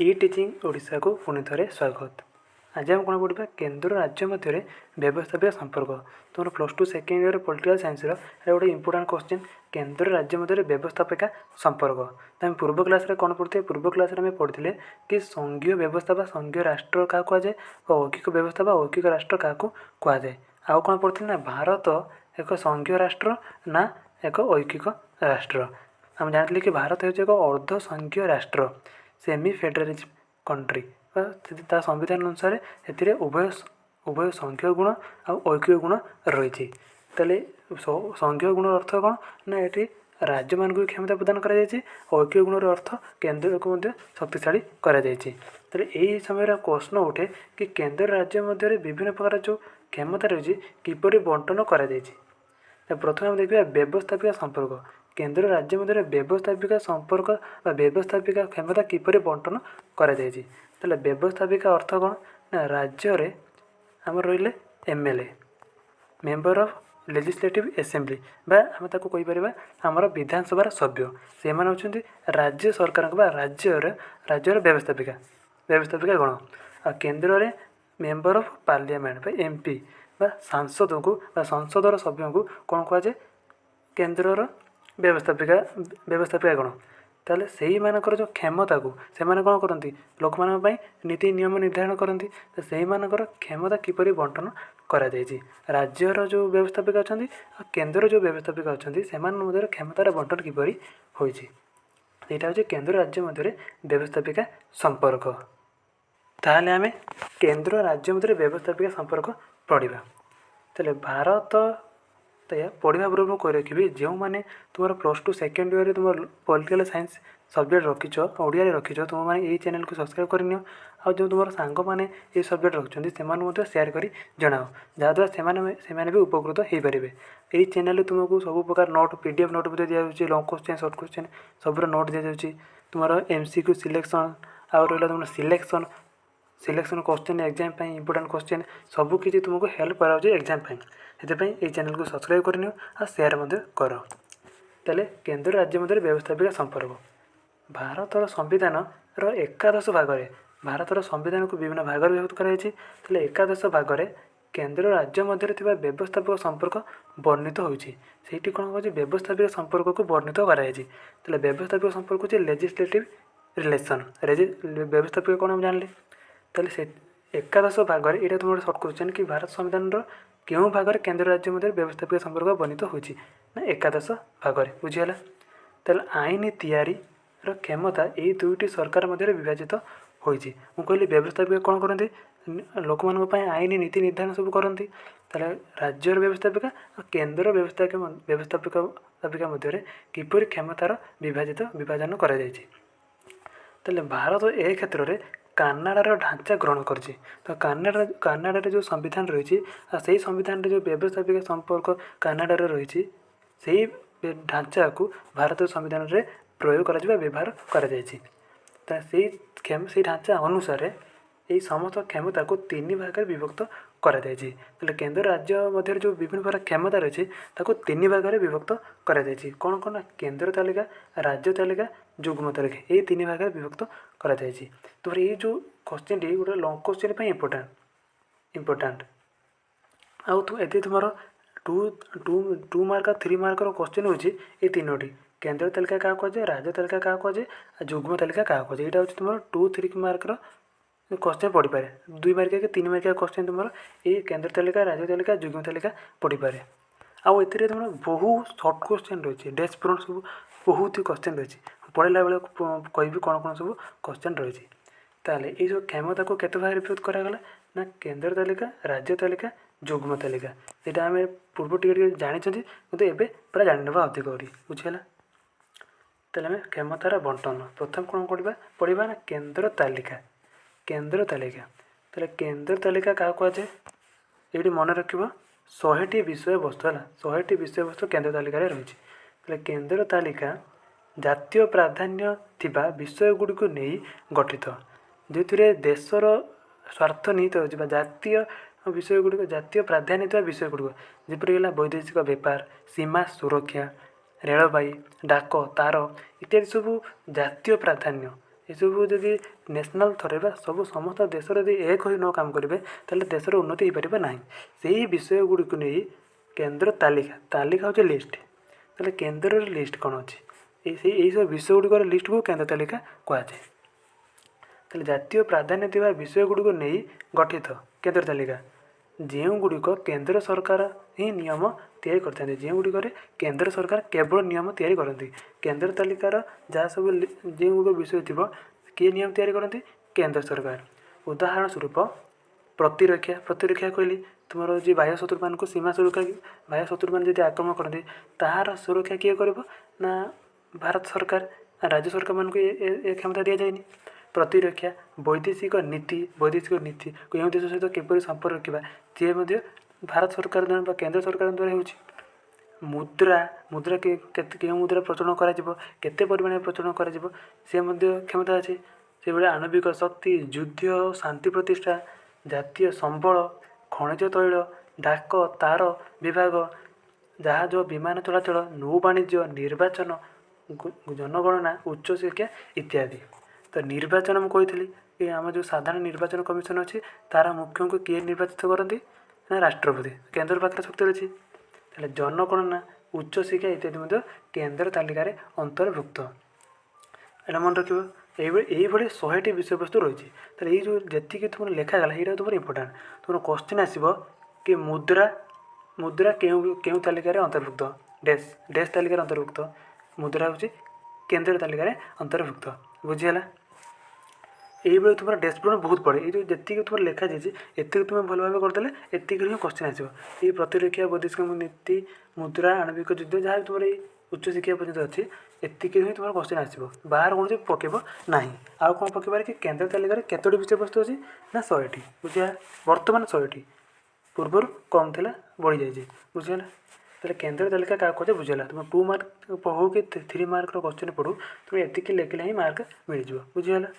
ଇ teaching Odisha को पुणी थे स्वागत। आज हम कौन पढ़ा केन्द्र राज्य मध्य व्यवस्थापिक संपर्क। तुम +2 सेकेंड ईयर पॉलिटिकल साइंस गोटे इंपोर्टाट क्वेश्चन केन्द्र राज्य मध्य व्यवस्थापिका संपर्क। तो आम पूर्व क्लास कौन पढ़ते पूर्व क्लास पढ़ते कि संघीय व्यवस्था संघीय राष्ट्र क्या कहुए और औकिक व्यवस्था औकिक राष्ट्र क्या कहुए। आउ कौन पढ़ते ना भारत एक संघीय राष्ट्र ना एक ऐकिक राष्ट्र। आम जानी कि भारत हूँ एक अर्ध संघीय राष्ट्र सेमी फेडरालिज्म कंट्री। संविधान अनुसार ए उभय संघीय गुण और ऐकिक गुण रही। संघीय गुण अर्थ कौन ना ये राज्य मान को क्षमता प्रदान कर ऐकिक गुण अर्थ केन्द्र को शक्तिशाली कर समय प्रश्न उठे कि केन्द्र राज्य मध्य विभिन्न प्रकार जो क्षमता रही किपर बंटन कर। प्रथम आम देखा व्यवस्थापिका संपर्क। केन्द्र राज्य मध्य व्यवस्थापिका संपर्क व्यवस्थापिका क्षमता किपर बंटन कर। व्यवस्थापिका अर्थ कौन ना राज्य रे आम रही MLA member of legislative assembly बा आम ताको कहि परिबा हमर विधानसभा सभ्य से माने होचंती राज्य सरकार बा राज्य व्यवस्थापिका गण। आ केन्द्र रे मेंबर ऑफ पार्लियामेंट बा एमपी बा सांसद को बा संसदर सभ्य को कौन कहुए केन्द्र व्यवस्थापिका गण। ताले सही मानकर जो क्षमता को से माने कौन करती लोक मान नीति नियम निर्धारण करती। तो सही मानकर क्षमता किपरि बंटन कर राज्यर जो व्यवस्थापिका अच्छा केन्द्र जो व्यवस्थापिका अच्छा से क्षमतार बंटन किपरि होइछि। यहाँ हूँ केन्द्र राज्य मध्य व्यवस्थापिका संपर्क। ताहले आमे केन्द्र राज्य मध्य व्यवस्थापिका संपर्क पढ़ा। ताले भारत पढ़ा पूर्व कही रखी जो मैंने तुम +2 सेकेंड ईयर तुम पॉलिटिकल साइंस सब्जेक्ट रखीच ओडिया रखीच तुम मैंने यही चैनल को सब्सक्राइब करनी और जो तुम सांग मैंने ये सब्जेक्ट रखुच्च से सेयार कर जनाओ जहाँद्वारा से भी उपकृत हो पारे। यही चैनल तुमको सब प्रकार नोट पीडीएफ नोट भी दिखाई लॉन्ग क्वेश्चन शॉर्ट क्वेश्चन सब नोट दी जाऊँगी। तुम एमसीक्यू सिलेक्शन आउ रहा तुम selection question exam important question सबकि तुमको हेल्प कराऊँ एग्जाम से चैनल को सब्सक्राइब करनी और सेयार कर। तेल केन्द्र राज्य मध्य व्यवस्थापिका संपर्क। भारतर संविधान एकादश भागे भारतर संविधान को विभिन्न भाग में विभक्त कर एकादश भागे केन्द्र राज्य मध्य व्यवस्थापिक संपर्क वर्णित होती कौन कह व्यवस्थापिक संपर्क को वर्णित कर। व्यवस्थापिक संपर्क हूँ लेजिस्लेटिव रिलेशन व्यवस्थापिक कौन हम जानले। तेल एकादश भागे यहाँ तुम गोटे सर्ट क्वेश्चन कि भारत संविधान क्यों भाग केन्द्र राज्य मध्य व्यवस्थापिक संपर्क वर्णित होती ना एकादश भागे बुझीगला। तेल आईन तैयारी क्षमता यही दुईटी सरकार मध्य विभाजित होती। मुझे कहली व्यवस्थापिका कौन करती लोक मान आईन नीति निर्धारण सब करती। राज्यर व्यवस्थापिका और केन्द्र व्यवस्थापिका मध्य किपर क्षमतार विभाजन कर। भारत ए क्षेत्र में कानाडार ढांचा ग्रहण कर। तो कानाडा जो संविधान रही से संविधान जो व्यवस्थापिका संपर्क कानाडार रही से ढांचा को भारत संविधान में प्रयोग कर व्यवहार कर। ढांचा अनुसार यही समस्त क्षमता को 3 भाग में विभक्त कर। केन्द्र राज्य मध्य जो विभिन्न प्रकार क्षमता रही 3 भाग में विभक्त कर। कौन कौन केन्द्र तालिका राज्य तालिका युग्म तालिका यही 3 भाग में विभक्त कर। तो ये जो क्वेश्चन टी गोटे लॉन्ग क्वेश्चन इंपोर्टाट आउ तुम 2 मार्क 3 मार्क क्वेश्चन हो 3टी केन्द्र तालिका क्या कहुए राज्य तालिका क्या कहुए युग्म तालिका क्या कहुए। यहाँ हूँ तुम 2-3 मार्क क्वेश्चन पढ़ी पारे 2 मार्क के 3 मार्क क्वेश्चन तुम ये केन्द्र तालिका राज्य तालिका युग्म तालिका पढ़ी पारे। आउ ए तुम बहुत सर्ट क्वेश्चन रही डेस्क पूरण सब बहुत ही क्वेश्चन रही पढ़ला बेले कहि कौन कौन सब क्वेश्चन रही। ताले ये जो क्षमता को केते भाग विभक्त करागला ना केन्द्र तालिका राज्य तालिका युग्म तालिका यहाँ आम पूर्व टे जानी कि एवं पूरा जाना अधिक बुझीगला। तेल आम क्षमतार बंटन प्रथम कौन पढ़ा ना केन्द्र तालिका तेल केन्द्र तालिका क्या कहुए ये मन रख 100टी विषय वस्तु है 100टी विषय वस्तु केन्द्र तालिका रही। केन्द्र तालिका जातीय प्राधान्य थिबा विषय गुड़ी को नहीं गठित जो देशर स्वार्थ निहित हो जातीय विषय गुड़िक जातीय प्राधान्य था विषय गुड़िक जपरीगला वैदेशिक बेपार सीमा सुरक्षा रेलबाई डाक तार इत्यादि सब जातीय प्राधान्य ଏସବୁ ଯଦି ନ୍ୟାସନାଲ୍ ଥରେ ବା ସମସ୍ତ ଦେଶରେ ଯଦି ଏକ ହୋଇ ନ କାମ କରିବେ ତାହେଲେ ଦେଶର ଉନ୍ନତି ହୋଇପାରିବ ନାହିଁ। ସେହି ବିଷୟ ଗୁଡ଼ିକୁ ନେଇ କେନ୍ଦ୍ର ତାଲିକା ହେଉଛି ଲିଷ୍ଟ। ତାହେଲେ କେନ୍ଦ୍ରର ଲିଷ୍ଟ କ'ଣ ଅଛି? ଏହିସବୁ ବିଷୟ ଗୁଡ଼ିକର ଲିଷ୍ଟକୁ କେନ୍ଦ୍ର ତାଲିକା କୁହାଯାଏ। ତାହେଲେ ଜାତୀୟ ପ୍ରାଧାନ୍ୟ ଥିବା ବିଷୟ ଗୁଡ଼ିକୁ ନେଇ ଗଠିତ କେନ୍ଦ୍ର ତାଲିକା, ଯେଉଁଗୁଡ଼ିକ କେନ୍ଦ୍ର ସରକାର ହିଁ ନିୟମ ତିଆରି କରିଥାନ୍ତି, ଯେଉଁଗୁଡ଼ିକରେ କେନ୍ଦ୍ର ସରକାର କେବଳ ନିୟମ ତିଆରି କରନ୍ତି। କେନ୍ଦ୍ର ତାଲିକାର ଯାହା ସବୁ ଯେଉଁଗୁଡ଼ିକ ବିଷୟ ଥିବ କିଏ ନିୟମ ତିଆରି କରନ୍ତି? କେନ୍ଦ୍ର ସରକାର। ଉଦାହରଣ ସ୍ୱରୂପ ପ୍ରତିରକ୍ଷା କହିଲି ତୁମର ହେଉଛି ବାହ୍ୟ ଶତ୍ରୁମାନଙ୍କୁ ସୀମା ସୁରକ୍ଷା, ବାହ୍ୟ ଶତ୍ରୁମାନେ ଯଦି ଆକ୍ରମଣ କରନ୍ତି ତାହାର ସୁରକ୍ଷା କିଏ କରିବ? ନା ଭାରତ ସରକାର। ରାଜ୍ୟ ସରକାରମାନଙ୍କୁ ଏ କ୍ଷମତା ଦିଆଯାଇନି। ପ୍ରତିରକ୍ଷା, ବୈଦେଶିକ ନୀତି କେଉଁ ଦେଶ ସହିତ କିପରି ସମ୍ପର୍କ ରଖିବା ସିଏ ମଧ୍ୟ ଭାରତ ସରକାର ଦ୍ୱାରା ବା କେନ୍ଦ୍ର ସରକାରଙ୍କ ଦ୍ୱାରା ହେଉଛି। ମୁଦ୍ରା କେଉଁ ମୁଦ୍ରା ପ୍ରଚଳନ କରାଯିବ, କେତେ ପରିମାଣରେ ପ୍ରଚଳନ କରାଯିବ ସେ ମଧ୍ୟ କ୍ଷମତା ଅଛି। ସେଭଳି ଆଣବିକ ଶକ୍ତି, ଯୁଦ୍ଧ ଶାନ୍ତି ପ୍ରତିଷ୍ଠା, ଜାତୀୟ ସମ୍ବଳ, ଖଣିଜ ତୈଳ, ଡାକ ତାର ବିଭାଗ, ଜାହାଜ ବିମାନ ଚଳାଚଳ, ନୌ ବାଣିଜ୍ୟ, ନିର୍ବାଚନ, ଜନଗଣନା, ଉଚ୍ଚଶିକ୍ଷା ଇତ୍ୟାଦି। ତ ନିର୍ବାଚନ ମୁଁ କହିଥିଲି କି ଆମ ଯେଉଁ ସାଧାରଣ ନିର୍ବାଚନ କମିଶନ ଅଛି ତା'ର ମୁଖ୍ୟଙ୍କୁ କିଏ ନିର୍ବାଚିତ କରନ୍ତି? ନା ରାଷ୍ଟ୍ରପତି। କେନ୍ଦ୍ର ପାଖରେ ଶକ୍ତି ଅଛି। ତାହେଲେ ଜନଗଣନା, ଉଚ୍ଚଶିକ୍ଷା ଇତ୍ୟାଦି ମଧ୍ୟ କେନ୍ଦ୍ର ତାଲିକାରେ ଅନ୍ତର୍ଭୁକ୍ତ। ଏଇଟା ମନେ ରଖିବ। ଏଇଭଳି 100ଟି ବିଷୟବସ୍ତୁ ରହିଛି। ତାହେଲେ ଏଇ ଯେଉଁ ଯେତିକି ତୁମର ଲେଖାଗଲା ଏଇଟା ତୁମର ଇମ୍ପୋର୍ଟାଣ୍ଟ। ତୁମର କ୍ୱେଶ୍ଚିନ୍ ଆସିବ କି ମୁଦ୍ରା କେଉଁ ତାଲିକାରେ ଅନ୍ତର୍ଭୁକ୍ତ? ଡେସ୍ ତାଲିକାରେ ଅନ୍ତର୍ଭୁକ୍ତ। ମୁଦ୍ରା ହେଉଛି କେନ୍ଦ୍ର ତାଲିକାରେ ଅନ୍ତର୍ଭୁକ୍ତ। ବୁଝିହେଲା? এইভাবে তোমার ଡ୍ୟାସବୋର୍ଡ଼ ବହୁତ ପଡ଼େ। ଏଇ ଯେଉଁ ଯେତିକି ତୁମର ଲେଖାଯାଇଛି ଏତିକି ତୁମେ ଭଲ ଭାବେ କରିଦେଲେ ଏତିକିରେ ହିଁ କ୍ୱେଶ୍ଚିନ୍ ଆସିବ। ଏଇ ପ୍ରତିରକ୍ଷା, ବୈଦେଶିକ ନୀତି, ମୁଦ୍ରା, ଆଣବିକ ଯୁଦ୍ଧ ଯାହା ବି ତୁମର ଏଇ ଉଚ୍ଚଶିକ୍ଷା ପର୍ଯ୍ୟନ୍ତ ଅଛି ଏତିକିରେ ହିଁ ତୁମର କ୍ୱେଶ୍ଚିନ୍ ଆସିବ। ବାହାର କୌଣସି ପକାଇବ ନାହିଁ। ଆଉ କ'ଣ ପକାଇବାରେ କି କେନ୍ଦ୍ର ତାଲିକାରେ କେତୋଟି ବିଷୟବସ୍ତୁ ଅଛି? ନା 100ଟି। ବୁଝିଲା? ବର୍ତ୍ତମାନ 100ଟି, ପୂର୍ବରୁ କମ୍ ଥିଲା ବଢ଼ିଯାଇଛି। ବୁଝିଗଲା? ତାହେଲେ କେନ୍ଦ୍ର ତାଲିକା କାହାକୁ କୁହାଯାଏ ବୁଝିଗଲା। ତୁମେ 2 ମାର୍କ ହଉ କି 3 ମାର୍କର କ୍ୱେଶ୍ଚିନ୍ ପଢ଼ୁ ତୁମେ ଏତିକି ଲେଖିଲେ ହିଁ ମାର୍କ ମିଳିଯିବ। ବୁଝିଗଲା?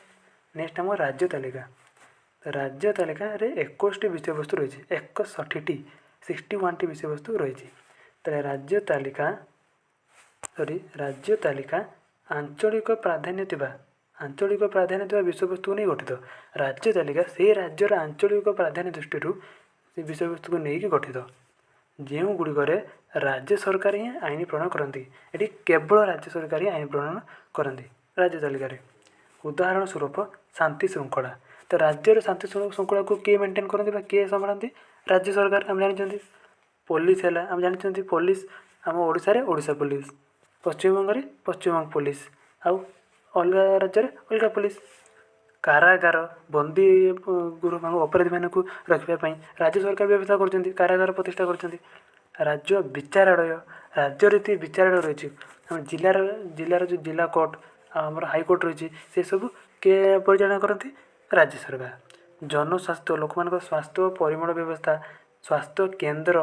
ନେକ୍ସଟ ଆମ ରାଜ୍ୟ ତାଲିକା। ରାଜ୍ୟ ତାଲିକାରେ 21ଟି ବିଷୟବସ୍ତୁ ରହିଛି। 61ଟି ବିଷୟବସ୍ତୁ ରହିଛି। ତାହେଲେ ରାଜ୍ୟ ତାଲିକା ଆଞ୍ଚଳିକ ପ୍ରାଧାନ୍ୟ ଥିବା ବିଷୟବସ୍ତୁକୁ ନେଇ ଗଠିତ। ରାଜ୍ୟ ତାଲିକା ସେହି ରାଜ୍ୟର ଆଞ୍ଚଳିକ ପ୍ରାଧାନ୍ୟ ଦୃଷ୍ଟିରୁ ସେ ବିଷୟବସ୍ତୁକୁ ନେଇକି ଗଠିତ, ଯେଉଁଗୁଡ଼ିକରେ ରାଜ୍ୟ ସରକାର ହିଁ ଆଇନ ପ୍ରଣୟନ କରନ୍ତି। ଏଠି କେବଳ ରାଜ୍ୟ ସରକାର ହିଁ ଆଇନ ପ୍ରଣୟନ କରନ୍ତି ରାଜ୍ୟ ତାଲିକାରେ। ଉଦାହରଣ ସ୍ୱରୂପ ଶାନ୍ତି ଶୃଙ୍ଖଳା। ତ ରାଜ୍ୟର ଶାନ୍ତି ଶୃଙ୍ଖଳାକୁ କିଏ ମେଣ୍ଟେନ୍ କରନ୍ତି ବା କିଏ ସମ୍ଭାଳନ୍ତି? ରାଜ୍ୟ ସରକାର। ଆମେ ଜାଣିଛନ୍ତି। ପୋଲିସ ହେଲା, ଆମେ ଜାଣିଛନ୍ତି ପୋଲିସ ଆମ ଓଡ଼ିଶାରେ ଓଡ଼ିଶା ପୋଲିସ, ପଶ୍ଚିମବଙ୍ଗରେ ପଶ୍ଚିମବଙ୍ଗ ପୋଲିସ, ଆଉ ଅଲଗା ରାଜ୍ୟରେ ଅଲଗା ପୋଲିସ। କାରାଗାର, ବନ୍ଦୀ ଅପରାଧୀମାନଙ୍କୁ ରଖିବା ପାଇଁ ରାଜ୍ୟ ସରକାର ବ୍ୟବସ୍ଥା କରୁଛନ୍ତି, କାରାଗାର ପ୍ରତିଷ୍ଠା କରୁଛନ୍ତି। ରାଜ୍ୟ ବିଚାରାଳୟ, ରାଜ୍ୟରେ ଯେତିକି ବିଚାରାଳୟ ରହିଛି ଆମ ଜିଲ୍ଲାର ଯେଉଁ ଜିଲ୍ଲା କୋର୍ଟ ଆଉ ଆମର ହାଇକୋର୍ଟ ରହିଛି ସେସବୁ କିଏ ପରିଚାଳନା କରନ୍ତି? ରାଜ୍ୟ ସରକାର। ଜନସ୍ୱାସ୍ଥ୍ୟ, ଲୋକମାନଙ୍କ ସ୍ୱାସ୍ଥ୍ୟ ଓ ପରିମଳ ବ୍ୟବସ୍ଥା, ସ୍ୱାସ୍ଥ୍ୟ କେନ୍ଦ୍ର,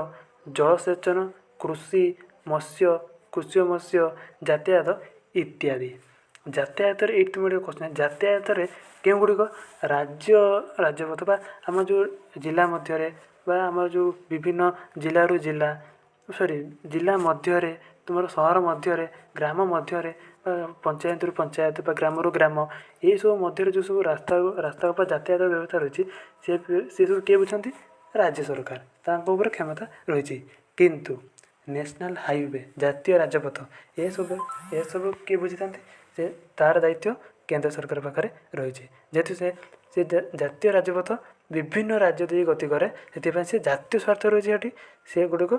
ଜଳସେଚନ, କୃଷି ମତ୍ସ୍ୟ, ଯାତାୟାତ ଇତ୍ୟାଦି। ଯାତାୟାତରେ ଏଇଠି ତୁମେ ଗୋଟେ କ୍ୱେଶ୍ଚିନ୍, ଯାତାୟାତରେ କେଉଁଗୁଡ଼ିକ? ରାଜପଥ ବା ଆମ ଯେଉଁ ଜିଲ୍ଲା ମଧ୍ୟରେ ବା ଆମର ଯେଉଁ ବିଭିନ୍ନ ଜିଲ୍ଲା ମଧ୍ୟରେ, ତୁମର ସହର ମଧ୍ୟରେ, ଗ୍ରାମ ମଧ୍ୟରେ ବା ପଞ୍ଚାୟତରୁ ପଞ୍ଚାୟତ ବା ଗ୍ରାମରୁ ଗ୍ରାମ, ଏହିସବୁ ମଧ୍ୟରେ ଯେଉଁ ସବୁ ରାସ୍ତା ବା ଯାତାୟାତ ବ୍ୟବସ୍ଥା ରହିଛି ସେସବୁ କିଏ ବୁଝନ୍ତି? ରାଜ୍ୟ ସରକାର। ତାଙ୍କ ଉପରେ କ୍ଷମତା ରହିଛି। କିନ୍ତୁ ନ୍ୟାସନାଲ୍ ହାଇୱେ, ଜାତୀୟ ରାଜପଥ ଏସବୁ କିଏ ବୁଝିଥାନ୍ତି? ତା'ର ଦାୟିତ୍ୱ କେନ୍ଦ୍ର ସରକାର ପାଖରେ ରହିଛି। ଯେହେତୁ ସେ ଜାତୀୟ ରାଜପଥ ବିଭିନ୍ନ ରାଜ୍ୟ ଦେଇ ଗତି କରେ, ସେଥିପାଇଁ ସେ ଜାତୀୟ ସ୍ୱାର୍ଥ ରହିଛି ଏଠି, ସେଗୁଡ଼ିକ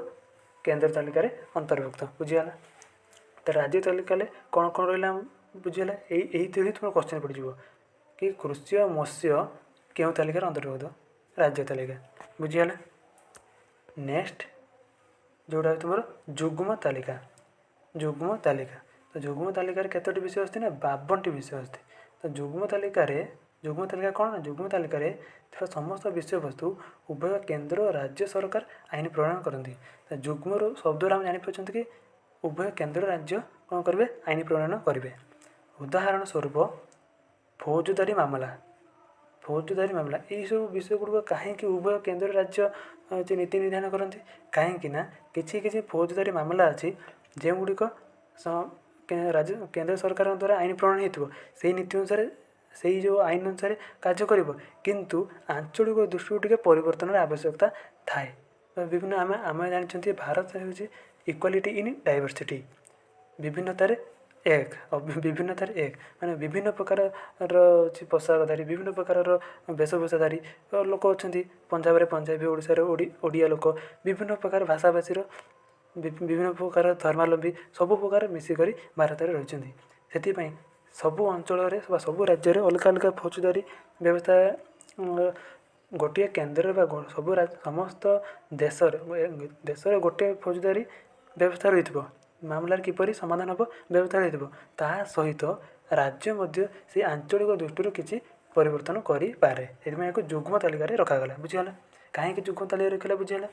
କେନ୍ଦ୍ର ତାଲିକାରେ ଅନ୍ତର୍ଭୁକ୍ତ। ବୁଝିଗଲା? ତ ରାଜ୍ୟ ତାଲିକାରେ କ'ଣ ରହିଲା ବୁଝିଗଲା? ଏଇଥିରୁ ହିଁ ତୁମର କ୍ୱେଶ୍ଚିନ୍ ପଡ଼ିଯିବ କି କୃଷି ଓ ମତ୍ସ୍ୟ କେଉଁ ତାଲିକାରେ ଅନ୍ତର୍ଭୁକ୍ତ? ରାଜ୍ୟ ତାଲିକା। ବୁଝିଗଲା? ନେକ୍ସଟ ଯେଉଁଟା ତୁମର ଯୁଗ୍ମ ତାଲିକା। ତ ଯୁଗ୍ମ ତାଲିକାରେ କେତୋଟି ବିଷୟ ଆସୁଛି? ନା 52ଟି ବିଷୟ ଆସୁଛି। ତ ଯୁଗ୍ମ ତାଲିକା କ'ଣ? ନା ଯୁଗ୍ମ ତାଲିକାରେ ଥିବା ସମସ୍ତ ବିଷୟବସ୍ତୁ ଉଭୟ କେନ୍ଦ୍ର ଓ ରାଜ୍ୟ ସରକାର ଆଇନ ପ୍ରଣୟନ କରନ୍ତି। ତ ଯୁଗ୍ମରୁ ଶବ୍ଦରୁ ଆମେ ଜାଣିପାରୁଛନ୍ତି କି ଉଭୟ କେନ୍ଦ୍ର ରାଜ୍ୟ କ'ଣ କରିବେ? ଆଇନ ପ୍ରଣୟନ କରିବେ। ଉଦାହରଣ ସ୍ୱରୂପ ଫୌଜଦାରୀ ମାମଲା ଏହିସବୁ ବିଷୟଗୁଡ଼ିକ କାହିଁକି ଉଭୟ କେନ୍ଦ୍ର ରାଜ୍ୟ ନୀତି ନିର୍ଦ୍ଧାରଣ କରନ୍ତି? କାହିଁକି ନା କିଛି ଫୌଜଦାରୀ ମାମଲା ଅଛି ଯେଉଁଗୁଡ଼ିକ କେନ୍ଦ୍ର ସରକାରଙ୍କ ଦ୍ୱାରା ଆଇନ ପ୍ରଣୟନ ହୋଇଥିବ, ସେହି ନୀତି ଅନୁସାରେ ସେଇ ଯେଉଁ ଆଇନ ଅନୁସାରେ କାର୍ଯ୍ୟ କରିବ, କିନ୍ତୁ ଆଞ୍ଚଳିକ ଦୃଷ୍ଟିରୁ ଟିକେ ପରିବର୍ତ୍ତନର ଆବଶ୍ୟକତା ଥାଏ। ବିଭିନ୍ନ ଆମେ ଜାଣିଛନ୍ତି ଭାରତ ହେଉଛି ଇକ୍ୱାଲିଟି ଇନ୍ ଡାଇଭର୍ସିଟି, ବିଭିନ୍ନତାରେ ଏକ ବିଭିନ୍ନତାରେ ଏକ, ମାନେ ବିଭିନ୍ନ ପ୍ରକାରର ହେଉଛି ପୋଷାକଧାରୀ, ବିଭିନ୍ନ ପ୍ରକାରର ବେଶଭୂଷାଧାରୀ ଲୋକ ଅଛନ୍ତି। ପଞ୍ଜାବରେ ପଞ୍ଜାବୀ, ଓଡ଼ିଶାରେ ଓଡ଼ିଆ ଲୋକ, ବିଭିନ୍ନ ପ୍ରକାର ଭାଷାଭାଷୀର, ବିଭିନ୍ନ ପ୍ରକାର ଧର୍ମାବଲମ୍ବୀ, ସବୁ ପ୍ରକାର ମିଶିକରି ଭାରତରେ ରହିଛନ୍ତି। ସେଥିପାଇଁ ସବୁ ଅଞ୍ଚଳରେ ବା ସବୁ ରାଜ୍ୟରେ ଅଲଗା ଅଲଗା ଫୌଜଦାରୀ ବ୍ୟବସ୍ଥା ଗୋଟିଏ କେନ୍ଦ୍ରରେ ବା ସବୁ ସମସ୍ତ ଦେଶରେ ଗୋଟିଏ ଫୌଜଦାରୀ ବ୍ୟବସ୍ଥା ରହିଥିବ। ମାମଲାର କିପରି ସମାଧାନ ହେବ ବ୍ୟବସ୍ଥା ରହିଥିବ। ତାହା ସହିତ ରାଜ୍ୟ ମଧ୍ୟ ସେହି ଆଞ୍ଚଳିକ ଦୃଷ୍ଟିରୁ କିଛି ପରିବର୍ତ୍ତନ କରିପାରେ। ସେଥିପାଇଁ ଏହାକୁ ଯୁଗ୍ମ ତାଲିକାରେ ରଖାଗଲା। ବୁଝିଗଲା କାହିଁକି ଯୁଗ୍ମ ତାଲିକାରେ ରଖିଲା? ବୁଝିଗଲା।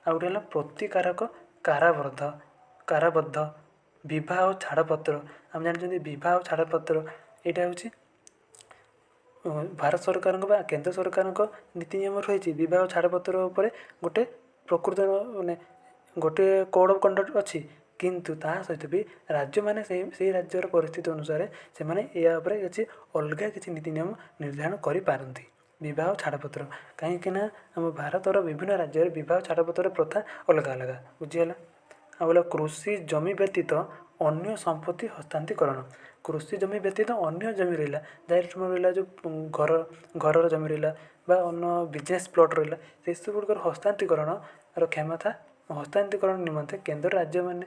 ଆଉ ଗୋଟେ ହେଲା ପ୍ରତିକାରକ କାରାବଦ୍ଧ ବିବାହ ଓ ଛାଡ଼ପତ୍ର। ଆମେ ଜାଣିଛନ୍ତି ବିବାହ ଓ ଛାଡ଼ପତ୍ର ଏଇଟା ହେଉଛି ଭାରତ ସରକାରଙ୍କ ବା କେନ୍ଦ୍ର ସରକାରଙ୍କ ନୀତି ନିୟମ ରହିଛି। ବିବାହ ଛାଡ଼ପତ୍ର ଉପରେ ଗୋଟେ ପ୍ରକୃତ ମାନେ ଗୋଟିଏ କୋଡ଼୍ ଅଫ୍ କଣ୍ଡକ୍ଟ ଅଛି, କିନ୍ତୁ ତାହା ସହିତ ବି ରାଜ୍ୟମାନେ ସେହି ରାଜ୍ୟର ପରିସ୍ଥିତି ଅନୁସାରେ ସେମାନେ ଏହା ଉପରେ କିଛି ଅଲଗା କିଛି ନୀତି ନିୟମ ନିର୍ଦ୍ଧାରଣ କରିପାରନ୍ତି। ବିବାହ ଛାଡ଼ପତ୍ର କାହିଁକିନା ଆମ ଭାରତର ବିଭିନ୍ନ ରାଜ୍ୟରେ ବିବାହ ଛାଡ଼ପତ୍ର ପ୍ରଥା ଅଲଗା ଅଲଗା। ବୁଝିଗଲା। ଆଉ ହେଲା କୃଷି ଜମି ବ୍ୟତୀତ ଅନ୍ୟ ସମ୍ପତ୍ତି ହସ୍ତାନ୍ତରୀକରଣ। କୃଷି ଜମି ବ୍ୟତୀତ ଅନ୍ୟ ଜମି ରହିଲା, ଯାହାର ରହିଲା ଯେଉଁ ଘରର ଜମି ରହିଲା ବା ଅନ୍ୟ ବିଜନେସ୍ ପ୍ଲଟ୍ ରହିଲା, ସେସବୁ ଗୁଡ଼ିକର ହସ୍ତାନ୍ତରୀକରଣର କ୍ଷମତା ହସ୍ତାନ୍ତରୀକରଣ ନିମନ୍ତେ କେନ୍ଦ୍ର ରାଜ୍ୟମାନେ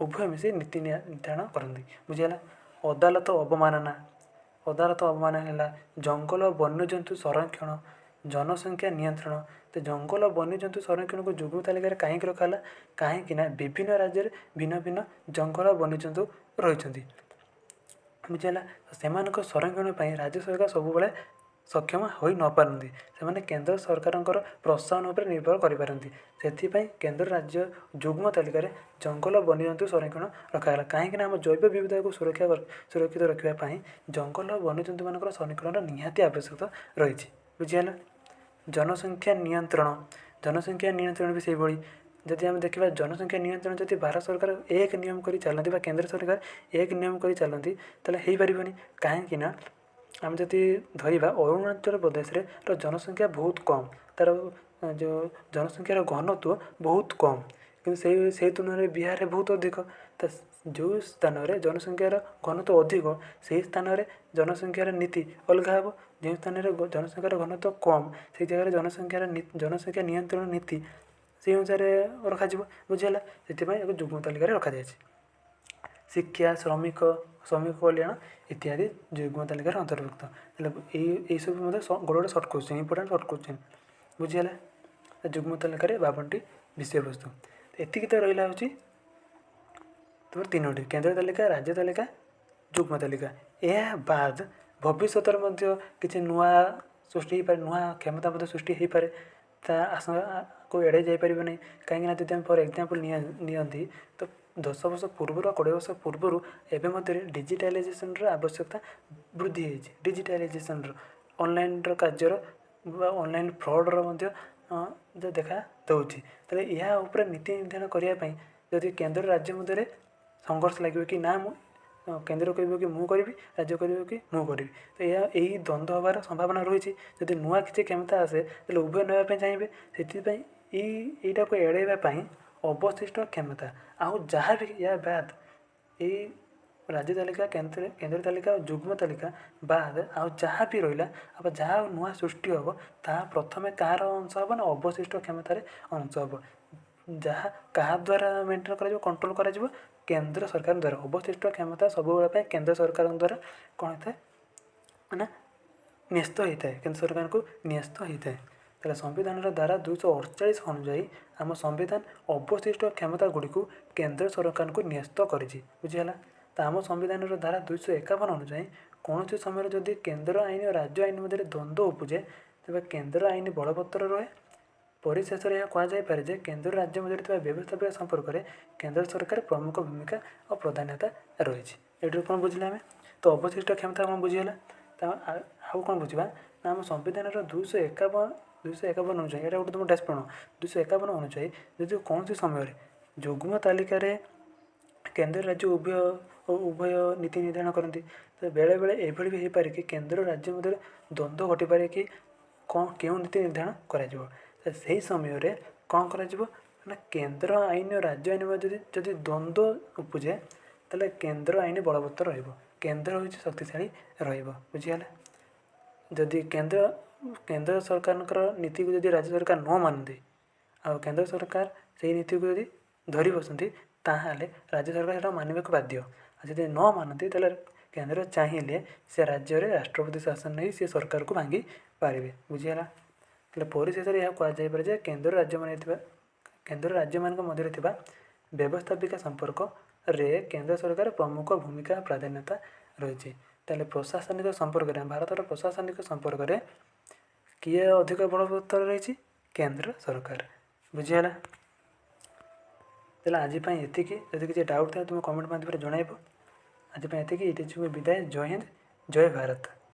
ଉଭୟ ମିଶି ନୀତି ନିର୍ଦ୍ଧାରଣ କରନ୍ତି। ବୁଝିଗଲା। ଅଦାଲତ ଅବମାନନା ହେଲା ଜଙ୍ଗଲ ବନ୍ୟଜନ୍ତୁ ସଂରକ୍ଷଣ, ଜନସଂଖ୍ୟା ନିୟନ୍ତ୍ରଣ। ତ ଜଙ୍ଗଲ ବନ୍ୟଜନ୍ତୁ ସଂରକ୍ଷଣକୁ ଯୁଗ୍ମ ତାଲିକାରେ କାହିଁକି ରଖାହେଲା? କାହିଁକିନା ବିଭିନ୍ନ ରାଜ୍ୟରେ ଭିନ୍ନ ଭିନ୍ନ ଜଙ୍ଗଲ ବନ୍ୟଜନ୍ତୁ ରହିଛନ୍ତି। ବୁଝିଗଲା। ସେମାନଙ୍କ ସଂରକ୍ଷଣ ପାଇଁ ରାଜ୍ୟ ସରକାର ସବୁବେଳେ ସକ୍ଷମ ହୋଇ ନପାରନ୍ତି। ସେମାନେ କେନ୍ଦ୍ର ସରକାରଙ୍କର ପ୍ରୋତ୍ସାହନ ଉପରେ ନିର୍ଭର କରିପାରନ୍ତି। ସେଥିପାଇଁ କେନ୍ଦ୍ର ରାଜ୍ୟ ଯୁଗ୍ମ ତାଲିକାରେ ଜଙ୍ଗଲ ବନ୍ୟଜନ୍ତୁ ସଂରକ୍ଷଣ ରଖାଗଲା। କାହିଁକିନା ଆମ ଜୈବ ବିବିଧତାକୁ ସୁରକ୍ଷିତ ରଖିବା ପାଇଁ ଜଙ୍ଗଲ ବନ୍ୟଜନ୍ତୁମାନଙ୍କର ସଂରକ୍ଷଣର ନିହାତି ଆବଶ୍ୟକତା ରହିଛି। ବୁଝିଗଲା। ଜନସଂଖ୍ୟା ନିୟନ୍ତ୍ରଣ ବି ସେହିଭଳି। ଯଦି ଆମେ ଦେଖିବା ଜନସଂଖ୍ୟା ନିୟନ୍ତ୍ରଣ ଯଦି ଭାରତ ସରକାର ଏକ ନିୟମ କରି ଚାଲନ୍ତି ବା କେନ୍ଦ୍ର ସରକାର ଏକ ନିୟମ କରି ଚାଲନ୍ତି, ତାହେଲେ ହୋଇପାରିବନି। କାହିଁକିନା ଆମେ ଯଦି ଧରିବା ଅରୁଣାଚଳ ପ୍ରଦେଶରେ ଜନସଂଖ୍ୟା ବହୁତ କମ୍, ତା'ର ଯେଉଁ ଜନସଂଖ୍ୟାର ଘନତ୍ୱ ବହୁତ କମ୍, କିନ୍ତୁ ସେହି ତୁଳନାରେ ବିହାରରେ ବହୁତ ଅଧିକ। ତ ଯେଉଁ ସ୍ଥାନରେ ଜନସଂଖ୍ୟାର ଘନତ୍ୱ ଅଧିକ, ସେହି ସ୍ଥାନରେ ଜନସଂଖ୍ୟାର ନୀତି ଅଲଗା ହେବ। ଯେଉଁ ସ୍ଥାନରେ ଜନସଂଖ୍ୟାର ଘନତ୍ୱ କମ୍, ସେହି ଜାଗାରେ ଜନସଂଖ୍ୟା ନିୟନ୍ତ୍ରଣ ନୀତି ସେହି ଅନୁସାରେ ରଖାଯିବ। ବୁଝିଗଲା। ସେଥିପାଇଁ ଏକ ଯୁଗ୍ମ ତାଲିକାରେ ରଖାଯାଇଛି। ଶିକ୍ଷା, ଶ୍ରମିକ କଲ୍ୟାଣ ଇତ୍ୟାଦି ଯୁଗ୍ମ ତାଲିକାରେ ଅନ୍ତର୍ଭୁକ୍ତ। ହେଲେ ଏଇସବୁ ମଧ୍ୟ ଗୋଟେ short question, important short question. ବୁଝିଗଲା। ଯୁଗ୍ମ ତାଲିକାରେ 52ଟି ବିଷୟବସ୍ତୁ। ଏତିକି ତ ରହିଲା ହେଉଛି ତୁମର 3ଟି କେନ୍ଦ୍ର ତାଲିକା, ରାଜ୍ୟ ତାଲିକା, ଯୁଗ୍ମ ତାଲିକା। ଏହା ବାଦ ଭବିଷ୍ୟତରେ ମଧ୍ୟ କିଛି ନୂଆ ସୃଷ୍ଟି ହୋଇପାରେ, ନୂଆ କ୍ଷମତା ମଧ୍ୟ ସୃଷ୍ଟି ହୋଇପାରେ। ତା ଆଶଙ୍କାକୁ ଏଡ଼ାଇ ଯାଇପାରିବ ନାହିଁ। କାହିଁକିନା ଯଦି ଆମେ ଫର୍ ଏକ୍ଜାମ୍ପଲ୍ ନିଅନ୍ତି ତ 10 ବର୍ଷ ପୂର୍ବରୁ 20 ବର୍ଷ ପୂର୍ବରୁ ଏବେ ମଧ୍ୟରେ ଡିଜିଟାଲାଇଜେସନ୍ର ଆବଶ୍ୟକତା ବୃଦ୍ଧି ହୋଇଛି। ଡିଜିଟାଲାଇଜେସନ୍ର ଅନଲାଇନ୍ର କାର୍ଯ୍ୟର ବା ଅନଲାଇନ୍ ଫ୍ରଡ଼୍ର ମଧ୍ୟ ଦେଖା ଦେଉଛି। ତେବେ ଏହା ଉପରେ ନୀତି ନିର୍ଦ୍ଧାରଣ କରିବା ପାଇଁ ଯଦି କେନ୍ଦ୍ର ରାଜ୍ୟ ମଧ୍ୟରେ ସଂଘର୍ଷ ଲାଗିବ କି ନା, କେନ୍ଦ୍ର କହିବ କି ମୁଁ କରିବି, ରାଜ୍ୟ କହିବ କି ମୁଁ କରିବି, ତ ଏହି ଦ୍ୱନ୍ଦ୍ୱ ହେବାର ସମ୍ଭାବନା ରହିଛି। ଯଦି ନୂଆ କିଛି କ୍ଷମତା ଆସେ ତାହେଲେ ଉଭୟ ନେବା ପାଇଁ ଚାହିଁବେ। ସେଥିପାଇଁ ଏଇଟାକୁ ଏଡ଼ାଇବା ପାଇଁ ଅବଶିଷ୍ଟ କ୍ଷମତା ଆଉ ଯାହା ବି ଏହା ବାଦ ଏଇ ରାଜ୍ୟ ତାଲିକା, କେନ୍ଦ୍ର ତାଲିକା ଓ ଯୁଗ୍ମ ତାଲିକା ବାଦ ଆଉ ଯାହା ବି ରହିଲା, ଆଉ ଯାହା ନୂଆ ସୃଷ୍ଟି ହେବ, ତାହା ପ୍ରଥମେ କାହାର ଅଂଶ ହେବ ନା ଅବଶିଷ୍ଟ କ୍ଷମତାରେ ଅଂଶ ହେବ। ଯାହା କାହା ଦ୍ୱାରା ମେଣ୍ଟେନ୍ କରାଯିବ, କଣ୍ଟ୍ରୋଲ୍ କରାଯିବ? କେନ୍ଦ୍ର ସରକାରଙ୍କ ଦ୍ୱାରା। ଅବଶିଷ୍ଟ କ୍ଷମତା ସବୁବେଳେ ପାଇଁ କେନ୍ଦ୍ର ସରକାରଙ୍କ ଦ୍ୱାରା କ'ଣ ହୋଇଥାଏ ନା ନ୍ୟସ୍ତ ହୋଇଥାଏ, କେନ୍ଦ୍ର ସରକାରଙ୍କୁ ନ୍ୟସ୍ତ ହୋଇଥାଏ। ତାହେଲେ ସମ୍ବିଧାନର ଧାରା 248 ଅନୁଯାୟୀ ଆମ ସମ୍ବିଧାନ ଅବଶିଷ୍ଟ କ୍ଷମତା ଗୁଡ଼ିକୁ କେନ୍ଦ୍ର ସରକାରଙ୍କୁ ନ୍ୟସ୍ତ କରିଛି। ବୁଝିଗଲା। ତ ଆମ ସମ୍ବିଧାନର ଧାରା 251 ଅନୁଯାୟୀ କୌଣସି ସମୟରେ ଯଦି କେନ୍ଦ୍ର ଆଇନ ଓ ରାଜ୍ୟ ଆଇନ ମଧ୍ୟରେ ଦ୍ୱନ୍ଦ୍ୱ ଉପୁଜେ, ତେବେ କେନ୍ଦ୍ର ଆଇନ ବଳବତ୍ତର ରହେ। ପରିଶେଷରେ ଏହା କୁହାଯାଇପାରେ ଯେ କେନ୍ଦ୍ର ରାଜ୍ୟ ମଧ୍ୟରେ ଥିବା ବ୍ୟବସ୍ଥାପିକା ସମ୍ପର୍କରେ କେନ୍ଦ୍ର ସରକାର ପ୍ରମୁଖ ଭୂମିକା ଓ ପ୍ରାଧାନ୍ୟତା ରହିଛି। ଏଇଠାରୁ କ'ଣ ବୁଝିଲେ ଆମେ? ତ ଅବଶିଷ୍ଟ କ୍ଷମତା କ'ଣ ବୁଝିଗଲା। ତ ଆଉ କ'ଣ ବୁଝିବା ନା ଆମ ସମ୍ବିଧାନର 251 ଅନୁଯାୟୀ, ଏଇଟା ଗୋଟେ ତୁମ ଡ୍ୟାସ୍ ପଢ଼, 251 ଅନୁଯାୟୀ ଯଦି କୌଣସି ସମୟରେ ଯୁଗ୍ମ ତାଲିକାରେ କେନ୍ଦ୍ର ରାଜ୍ୟ ଉଭୟ ନୀତି ନିର୍ଦ୍ଧାରଣ କରନ୍ତି, ତ ବେଳେବେଳେ ଏଭଳି ବି ହୋଇପାରେ କି କେନ୍ଦ୍ର ରାଜ୍ୟ ମଧ୍ୟରେ ଦ୍ୱନ୍ଦ୍ୱ ଘଟିପାରେ କି କ'ଣ କେଉଁ ନୀତି ନିର୍ଦ୍ଧାରଣ କରାଯିବ। ତ ସେହି ସମୟରେ କ'ଣ କରାଯିବ ନା କେନ୍ଦ୍ର ଆଇନ ଓ ରାଜ୍ୟ ଆଇନ ମଧ୍ୟରେ ଯଦି ଦ୍ୱନ୍ଦ୍ୱ ଉପୁଜେ ତାହେଲେ କେନ୍ଦ୍ର ଆଇନ ବଳବତ୍ତର ରହିବ, କେନ୍ଦ୍ର ହେଉଛି ଶକ୍ତିଶାଳୀ ରହିବ। ବୁଝିଗଲା। ଯଦି କେନ୍ଦ୍ର ସରକାରଙ୍କର ନୀତିକୁ ଯଦି ରାଜ୍ୟ ସରକାର ନ ମାନନ୍ତି ଆଉ କେନ୍ଦ୍ର ସରକାର ସେହି ନୀତିକୁ ଯଦି ଧରି ବସନ୍ତି ତାହେଲେ ରାଜ୍ୟ ସରକାର ସେଇଟା ମାନିବାକୁ ବାଧ୍ୟ। ଆଉ ଯଦି ନ ମାନନ୍ତି ତାହେଲେ କେନ୍ଦ୍ର ଚାହିଁଲେ ସେ ରାଜ୍ୟରେ ରାଷ୍ଟ୍ରପତି ଶାସନ ନେଇ ସେ ସରକାରକୁ ଭାଙ୍ଗି ପାରିବେ। ବୁଝିଗଲା। ହେଲେ ପରିଶେଷରେ ଏହା କୁହାଯାଇପାରେ ଯେ କେନ୍ଦ୍ର ରାଜ୍ୟମାନଙ୍କ ମଧ୍ୟରେ ଥିବା ବ୍ୟବସ୍ଥାପିକା ସମ୍ପର୍କରେ କେନ୍ଦ୍ର ସରକାର ପ୍ରମୁଖ ଭୂମିକା ପ୍ରାଧାନ୍ୟତା ରହିଛି। ତାହେଲେ ପ୍ରଶାସନିକ ସମ୍ପର୍କରେ ଭାରତର ପ୍ରଶାସନିକ ସମ୍ପର୍କରେ କିଏ ଅଧିକ ବଳବତ୍ତର ରହିଛି? କେନ୍ଦ୍ର ସରକାର। ବୁଝିଗଲା। ତାହେଲେ ଆଜି ପାଇଁ ଏତିକି। ଯଦି କିଛି ଡାଉଟ୍ ଥାଏ ତୁମେ କମେଣ୍ଟ ମାଧ୍ୟମରେ ଜଣାଇବ। ଆଜି ପାଇଁ ଏତିକି। ଏଇଠି ବିଦାୟ। ଜୟ ହିନ୍ଦ, ଜୟ ଭାରତ।